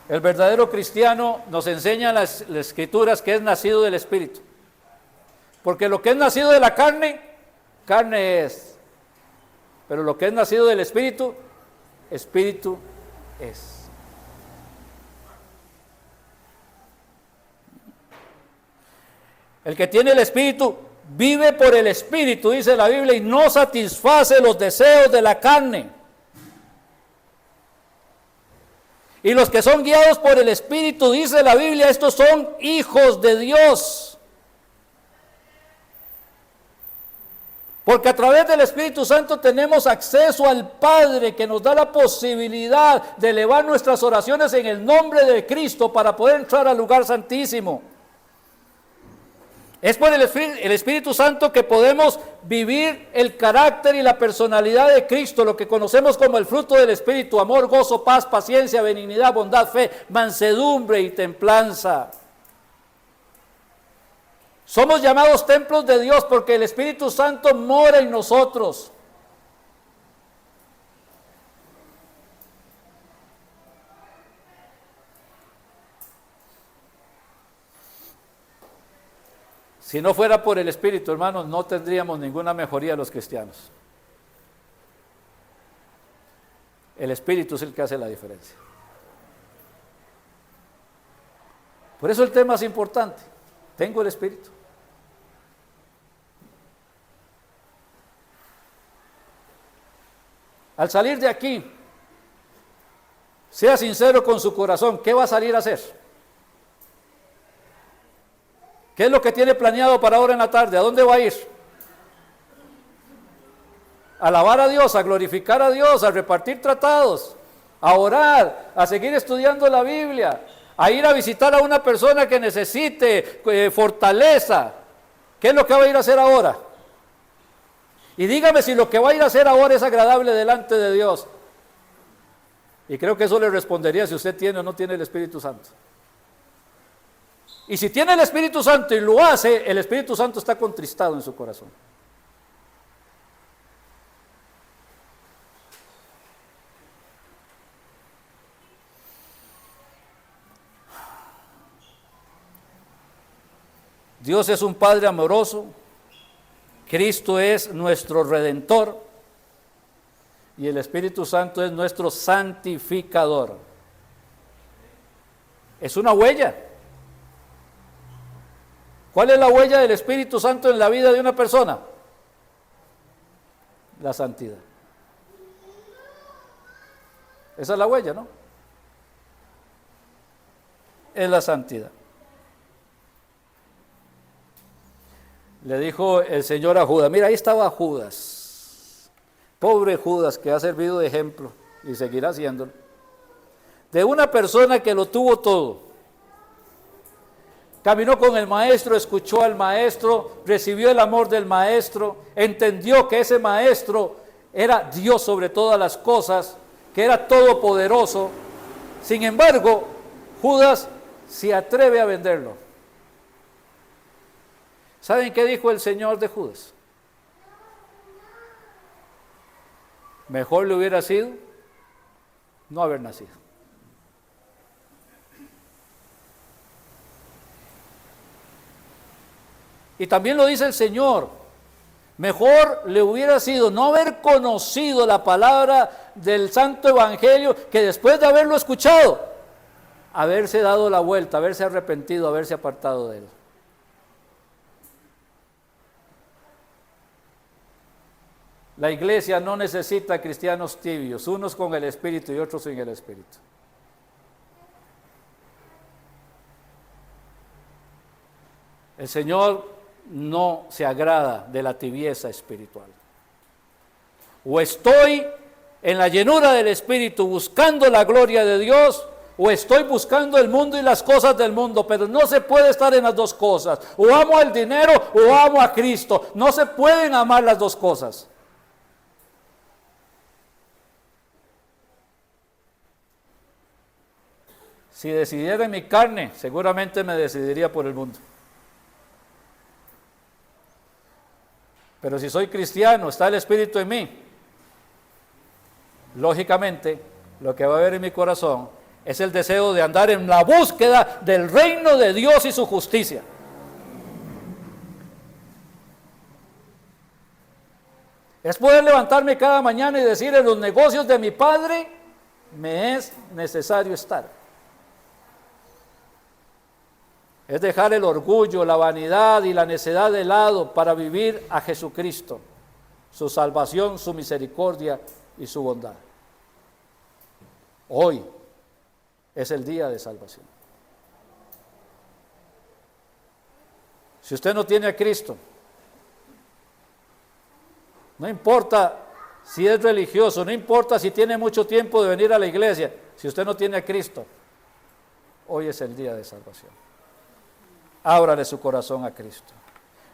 El verdadero cristiano nos enseña las Escrituras que es nacido del Espíritu. Porque lo que es nacido de la carne, carne es. Pero lo que es nacido del Espíritu, Espíritu es. El que tiene el Espíritu vive por el Espíritu, dice la Biblia, y no satisface los deseos de la carne. Y los que son guiados por el Espíritu, dice la Biblia, estos son hijos de Dios. Porque a través del Espíritu Santo tenemos acceso al Padre, que nos da la posibilidad de elevar nuestras oraciones en el nombre de Cristo para poder entrar al lugar santísimo. Es por el Espíritu Santo que podemos vivir el carácter y la personalidad de Cristo, lo que conocemos como el fruto del Espíritu: amor, gozo, paz, paciencia, benignidad, bondad, fe, mansedumbre y templanza. Somos llamados templos de Dios porque el Espíritu Santo mora en nosotros. Si no fuera por el Espíritu, hermanos, no tendríamos ninguna mejoría los cristianos. El Espíritu es el que hace la diferencia. Por eso el tema es importante. Tengo el Espíritu. Al salir de aquí, sea sincero con su corazón. ¿Qué va a salir a hacer? ¿Qué es lo que tiene planeado para ahora en la tarde? ¿A dónde va a ir? A alabar a Dios, a glorificar a Dios, a repartir tratados. a orar, a seguir estudiando la Biblia, a ir a visitar a una persona que necesite fortaleza. ¿Qué es lo que va a ir a hacer ahora? Y dígame si lo que va a ir a hacer ahora es agradable delante de Dios. Y creo que eso le respondería si usted tiene o no tiene el Espíritu Santo. Y si tiene el Espíritu Santo y lo hace, el Espíritu Santo está contristado en su corazón. Dios es un Padre amoroso, Cristo es nuestro Redentor y el Espíritu Santo es nuestro santificador. Es una huella. ¿Cuál es la huella del Espíritu Santo en la vida de una persona? La santidad. Esa es la huella, ¿no? Es la santidad. Le dijo el Señor a Judas, mira, ahí estaba Judas, pobre Judas que ha servido de ejemplo y seguirá haciéndolo, de una persona que lo tuvo todo, caminó con el maestro, escuchó al maestro, recibió el amor del maestro, entendió que ese maestro era Dios sobre todas las cosas, que era todopoderoso. Sin embargo, Judas se atreve a venderlo. ¿Saben qué dijo el Señor de Judas? Mejor le hubiera sido no haber nacido. Y también lo dice el Señor, mejor le hubiera sido no haber conocido la palabra del Santo Evangelio que después de haberlo escuchado, haberse dado la vuelta, haberse arrepentido, haberse apartado de él. La iglesia no necesita cristianos tibios, unos con el Espíritu y otros sin el Espíritu. El Señor no se agrada de la tibieza espiritual. O estoy en la llenura del Espíritu buscando la gloria de Dios, o estoy buscando el mundo y las cosas del mundo, pero no se puede estar en las dos cosas. O amo el dinero o amo a Cristo. No se pueden amar las dos cosas. Si decidiera en mi carne, seguramente me decidiría por el mundo. Pero si soy cristiano, está el Espíritu en mí, lógicamente, lo que va a haber en mi corazón es el deseo de andar en la búsqueda del reino de Dios y su justicia. Es poder levantarme cada mañana y decir, en los negocios de mi Padre me es necesario estar. Es dejar el orgullo, la vanidad y la necedad de lado para vivir a Jesucristo, su salvación, su misericordia y su bondad. Hoy es el día de salvación. Si usted no tiene a Cristo, no importa si es religioso, no importa si tiene mucho tiempo de venir a la iglesia, si usted no tiene a Cristo, hoy es el día de salvación. Ábrale su corazón a Cristo.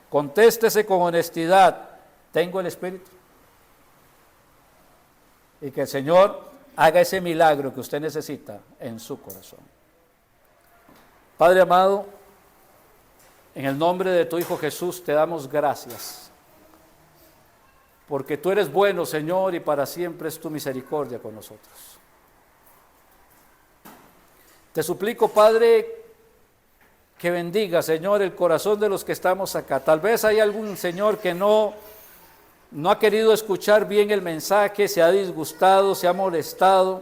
Contéstese con honestidad, ¿tengo el Espíritu? Y que el Señor haga ese milagro que usted necesita en su corazón. Padre amado, en el nombre de tu Hijo Jesús te damos gracias, porque tú eres bueno, Señor, y para siempre es tu misericordia con nosotros. Te suplico, Padre, que bendiga, Señor, el corazón de los que estamos acá. Tal vez hay algún, Señor, que no ha querido escuchar bien el mensaje, se ha disgustado, se ha molestado.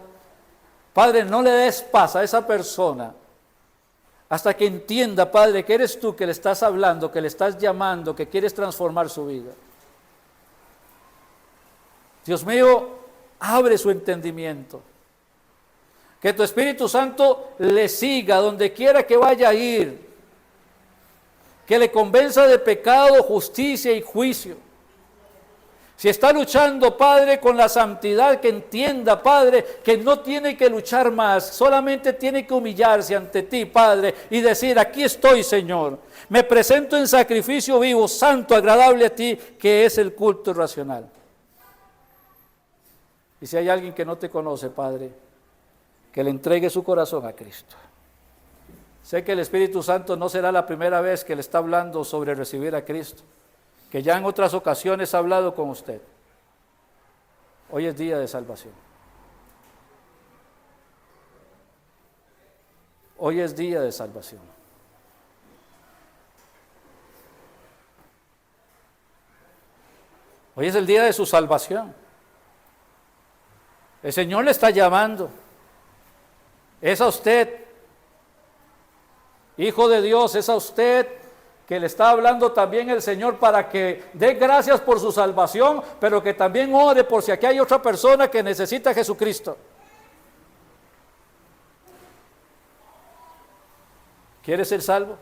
Padre, no le des paz a esa persona hasta que entienda, Padre, que eres tú que le estás hablando, que le estás llamando, que quieres transformar su vida. Dios mío, abre su entendimiento. Que tu Espíritu Santo le siga donde quiera que vaya a ir. Que le convenza de pecado, justicia y juicio. Si está luchando, Padre, con la santidad, que entienda, Padre, que no tiene que luchar más, solamente tiene que humillarse ante ti, Padre, y decir, aquí estoy, Señor. Me presento en sacrificio vivo, santo, agradable a ti, que es el culto racional. Y si hay alguien que no te conoce, Padre, que le entregue su corazón a Cristo. Sé que el Espíritu Santo no será la primera vez que le está hablando sobre recibir a Cristo, que ya en otras ocasiones ha hablado con usted. Hoy es día de salvación. Hoy es día de salvación. Hoy es el día de su salvación. El Señor le está llamando. Es a usted, hijo de Dios, es a usted que le está hablando también el Señor para que dé gracias por su salvación, pero que también ore por si aquí hay otra persona que necesita a Jesucristo. ¿Quiere ser salvo?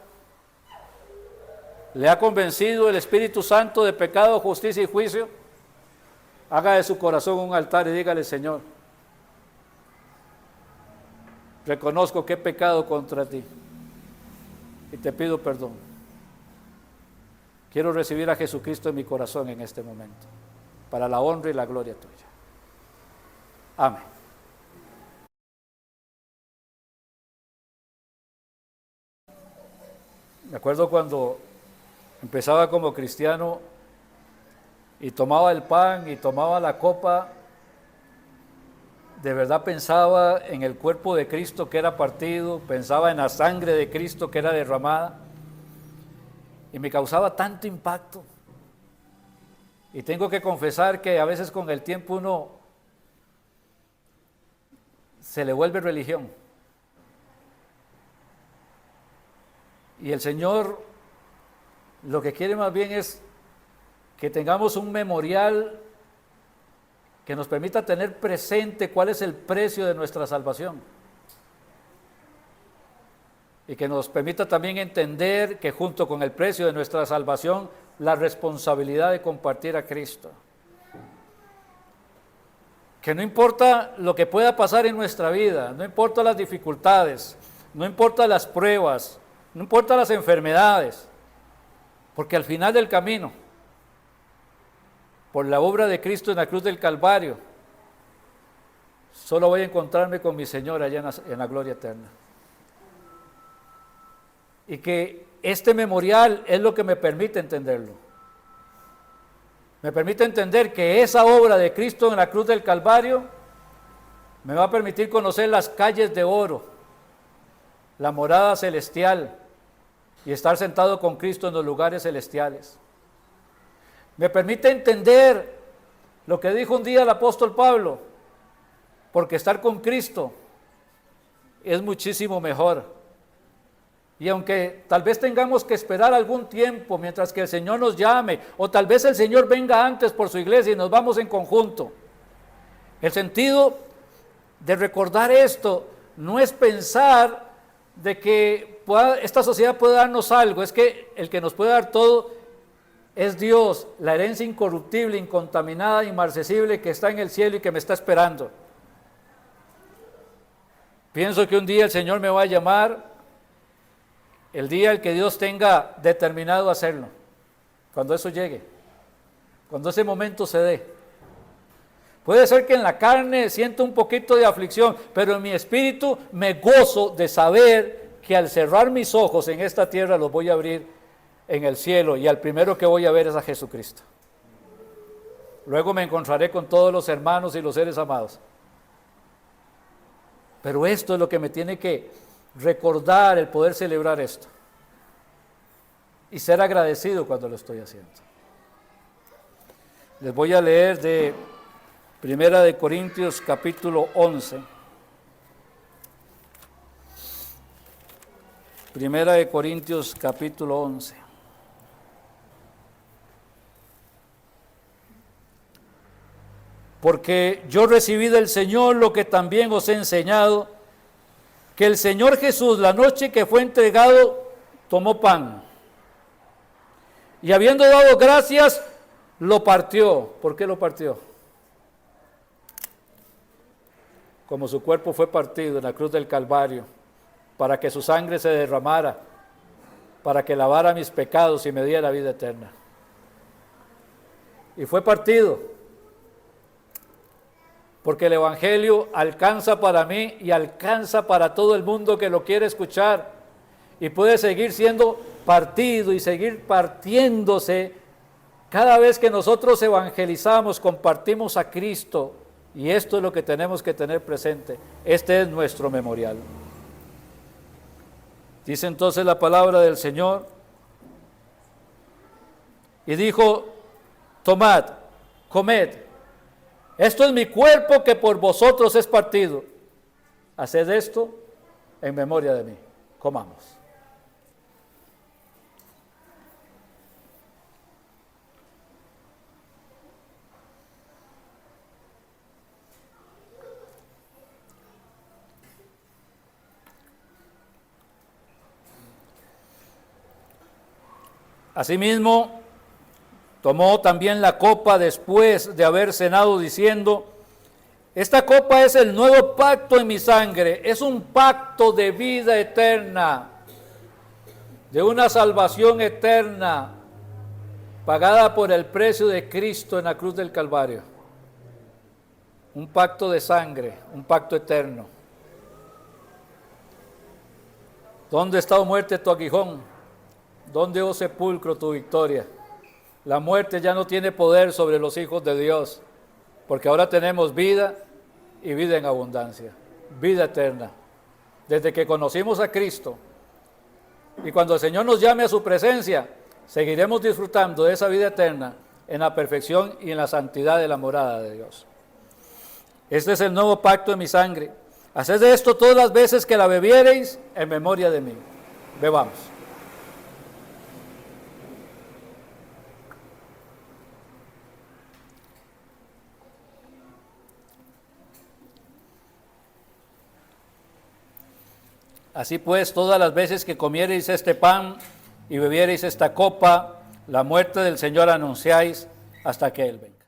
¿Le ha convencido el Espíritu Santo de pecado, justicia y juicio? Haga de su corazón un altar y dígale, Señor, reconozco que he pecado contra ti y te pido perdón. Quiero recibir a Jesucristo en mi corazón en este momento, para la honra y la gloria tuya. Amén. Me acuerdo cuando empezaba como cristiano y tomaba el pan y tomaba la copa, de verdad pensaba en el cuerpo de Cristo que era partido, pensaba en la sangre de Cristo que era derramada, y me causaba tanto impacto. Y tengo que confesar que a veces con el tiempo uno se le vuelve religión. Y el Señor lo que quiere más bien es que tengamos un memorial que nos permita tener presente cuál es el precio de nuestra salvación. Y que nos permita también entender que junto con el precio de nuestra salvación, la responsabilidad de compartir a Cristo. Que no importa lo que pueda pasar en nuestra vida, no importa las dificultades, no importa las pruebas, no importa las enfermedades, porque al final del camino, por la obra de Cristo en la cruz del Calvario, solo voy a encontrarme con mi Señor allá en la gloria eterna. Y que este memorial es lo que me permite entenderlo. Me permite entender que esa obra de Cristo en la cruz del Calvario me va a permitir conocer las calles de oro, la morada celestial, y estar sentado con Cristo en los lugares celestiales. Me permite entender lo que dijo un día el apóstol Pablo, porque estar con Cristo es muchísimo mejor. Y aunque tal vez tengamos que esperar algún tiempo mientras que el Señor nos llame, o tal vez el Señor venga antes por su iglesia y nos vamos en conjunto, el sentido de recordar esto no es pensar de que esta sociedad puede darnos algo, es que el que nos puede dar todo es Dios, la herencia incorruptible, incontaminada, inmarcesible que está en el cielo y que me está esperando. Pienso que un día el Señor me va a llamar, el día el que Dios tenga determinado hacerlo, cuando eso llegue, cuando ese momento se dé. Puede ser que en la carne sienta un poquito de aflicción, pero en mi espíritu me gozo de saber que al cerrar mis ojos en esta tierra los voy a abrir en el cielo, y al primero que voy a ver es a Jesucristo. Luego me encontraré con todos los hermanos y los seres amados. Pero esto es lo que me tiene que recordar, el poder celebrar esto y ser agradecido cuando lo estoy haciendo. Les voy a leer de Primera de Corintios capítulo 11. Primera de Corintios capítulo 11. Porque yo recibí del Señor lo que también os he enseñado, que el Señor Jesús, la noche que fue entregado, tomó pan, y habiendo dado gracias, lo partió. ¿Por qué lo partió? Como su cuerpo fue partido en la cruz del Calvario, para que su sangre se derramara, para que lavara mis pecados y me diera vida eterna. Y fue partido, porque el Evangelio alcanza para mí y alcanza para todo el mundo que lo quiere escuchar, y puede seguir siendo partido y seguir partiéndose cada vez que nosotros evangelizamos, compartimos a Cristo. Y esto es lo que tenemos que tener presente. Este es nuestro memorial. Dice entonces la palabra del Señor, y dijo: tomad, comed, esto es mi cuerpo que por vosotros es partido. Haced esto en memoria de mí. Comamos. Asimismo, tomó también la copa después de haber cenado, diciendo: esta copa es el nuevo pacto en mi sangre, es un pacto de vida eterna, de una salvación eterna, pagada por el precio de Cristo en la cruz del Calvario. Un pacto de sangre, un pacto eterno. ¿Dónde está, oh muerte, tu aguijón? ¿Dónde, oh sepulcro, tu victoria? La muerte ya no tiene poder sobre los hijos de Dios, porque ahora tenemos vida y vida en abundancia, vida eterna. Desde que conocimos a Cristo, y cuando el Señor nos llame a su presencia, seguiremos disfrutando de esa vida eterna en la perfección y en la santidad de la morada de Dios. Este es el nuevo pacto en mi sangre. Haced esto todas las veces que la bebiereis en memoria de mí. Bebamos. Así pues, todas las veces que comiereis este pan y bebiereis esta copa, la muerte del Señor anunciáis hasta que Él venga.